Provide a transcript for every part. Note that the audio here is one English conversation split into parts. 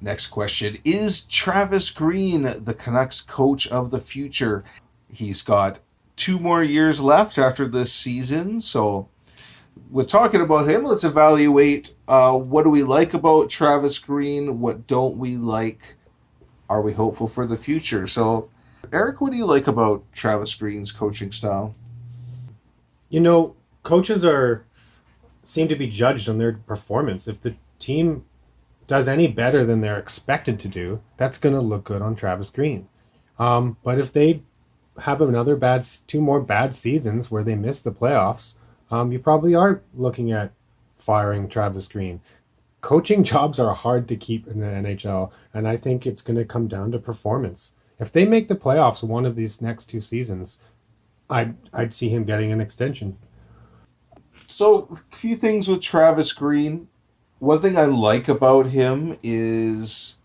Next question. Is Travis Green the Canucks coach of the future? He's got 2 more years left after this season. So, with talking about him, let's evaluate what do we like about Travis Green? What don't we like? Are we hopeful for the future? So, Eric, what do you like about Travis Green's coaching style? Coaches are seem to be judged on their performance. If the team does any better than they're expected to do, that's going to look good on Travis Green. But if they have two more bad seasons where they miss the playoffs, you probably are looking at firing Travis Green. Coaching jobs are hard to keep in the NHL, and I think it's going to come down to performance. If they make the playoffs one of these next 2 seasons, I'd see him getting an extension. So, a few things with Travis Green. One thing I like about him is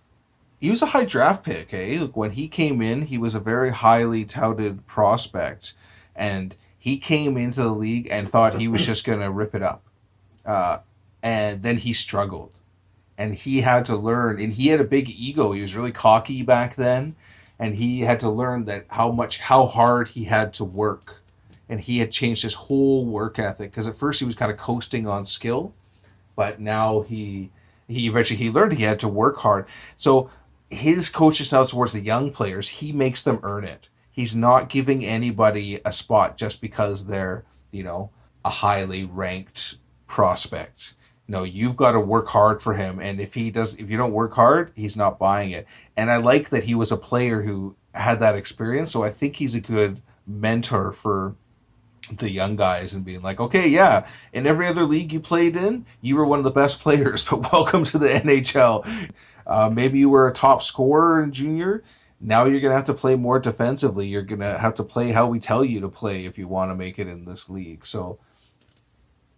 he was a high draft pick, eh? Like when he came in, he was a very highly touted prospect, and he came into the league and thought he was just gonna rip it up, uh, and then he struggled, and he had to learn. And he had a big ego. He was really cocky back then, and he had to learn that how hard he had to work, and he had changed his whole work ethic. Because at first he was kind of coasting on skill, but now he eventually he learned he had to work hard. So his coaching style towards the young players, he makes them earn it. He's not giving anybody a spot just because they're, a highly ranked prospect. No, you've got to work hard for him, and if you don't work hard, he's not buying it. And I like that he was a player who had that experience, so I think he's a good mentor for the young guys and being like, okay, yeah, in every other league you played in, you were one of the best players, but welcome to the NHL. Maybe you were a top scorer in junior. Now you're going to have to play more defensively. You're going to have to play how we tell you to play if you want to make it in this league. So,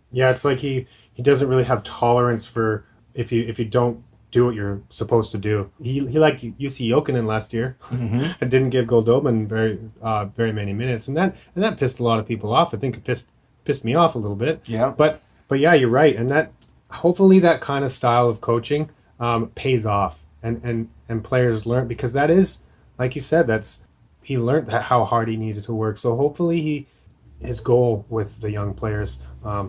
Yeah, it's like he doesn't really have tolerance for if you don't do what you're supposed to do. He like UC Jokinen last year mhm. and didn't give Goldobin very many minutes, and that pissed a lot of people off. I think it pissed me off a little bit. Yeah, But yeah, you're right, and that hopefully that kind of style of coaching pays off, and players learn, because that is, like you said, that's he learned how hard he needed to work. So hopefully his goal with the young players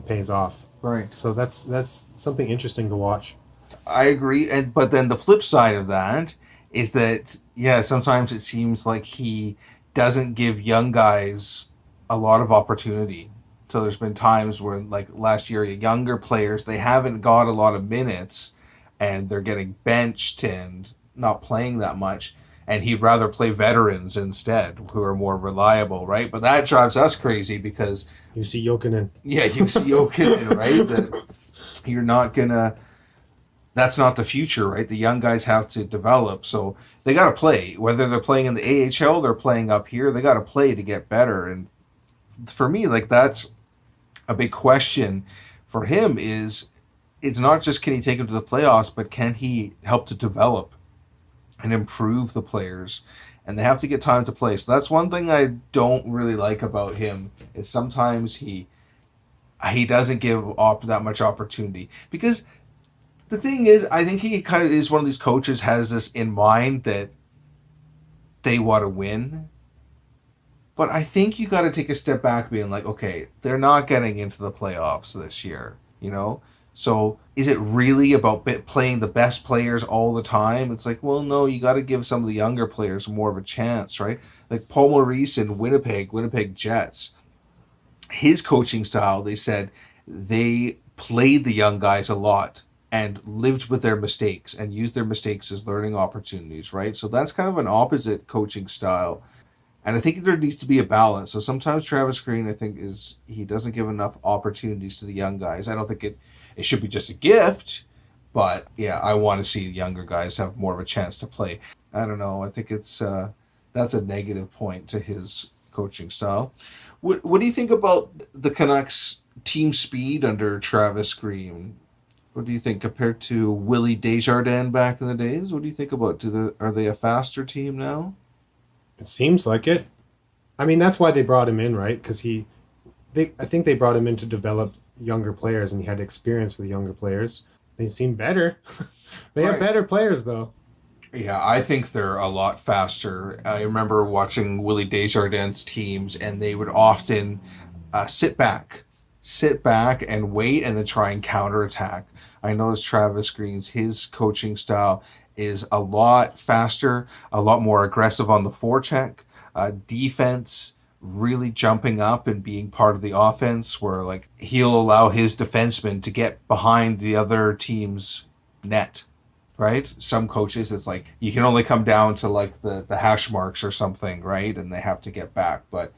pays off. right. So that's something interesting to watch. I agree. But then the flip side of that is that, yeah, sometimes it seems like he doesn't give young guys a lot of opportunity. So there's been times where, like last year, younger players, they haven't got a lot of minutes, and they're getting benched and not playing that much. And he'd rather play veterans instead, who are more reliable, right? But that drives us crazy because, UC Jokinen. yeah, you see, okay, right? That you're not gonna. That's not the future, right? The young guys have to develop, so they got to play. Whether they're playing in the AHL, they're playing up here. They got to play to get better. And for me, like that's a big question for him. Is it's not just can he take them to the playoffs, but can he help to develop and improve the players? And they have to get time to play. So that's one thing I don't really like about him. Is sometimes he doesn't give up that much opportunity because the thing is, I think he kind of is one of these coaches has this in mind that they want to win. But I think you got to take a step back, being like, okay, they're not getting into the playoffs this year, you know. So is it really about playing the best players all the time? It's like, well, no, you got to give some of the younger players more of a chance, right? Like Paul Maurice in Winnipeg Jets. His coaching style, they said they played the young guys a lot and lived with their mistakes and used their mistakes as learning opportunities, right? So that's kind of an opposite coaching style. And I think there needs to be a balance. So sometimes Travis Green, I think, is he doesn't give enough opportunities to the young guys. I don't think it should be just a gift, but yeah, I want to see the younger guys have more of a chance to play. I don't know. I think it's that's a negative point to his coaching style. What do you think about the Canucks team speed under Travis Green? What do you think compared to Willie Desjardins back in the days? What do you think about are they a faster team now? It seems like it. I mean, that's why they brought him in, right? Because I think they brought him in to develop younger players, and he had experience with younger players. They seem better. They have Right. better players, though. Yeah, I think they're a lot faster. I remember watching Willie Desjardins teams, and they would often sit back and wait, and then try and counterattack. I noticed Travis Green's his coaching style is a lot faster, a lot more aggressive on the forecheck, defense really jumping up and being part of the offense. Where like he'll allow his defensemen to get behind the other team's net, right? Some coaches, it's like you can only come down to like the hash marks or something, right? And they have to get back. But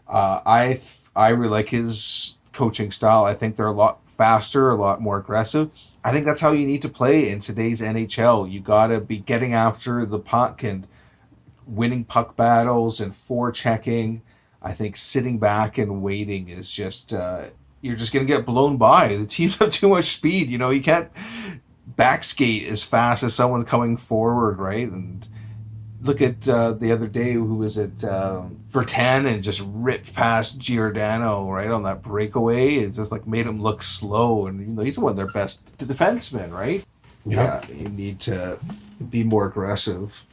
I really like his coaching style. I think they're a lot faster, a lot more aggressive. I think that's how you need to play in today's NHL. You gotta be getting after the puck and winning puck battles and forechecking. I think sitting back and waiting is just you're just gonna get blown by. The teams have too much speed. You know, you can't backskate as fast as someone coming forward, right? And look at the other day, who was it? Vertan, and just ripped past Giordano right on that breakaway. It's just like made him look slow, and you know he's one of their best defensemen, right? Yeah. Yeah, you need to be more aggressive.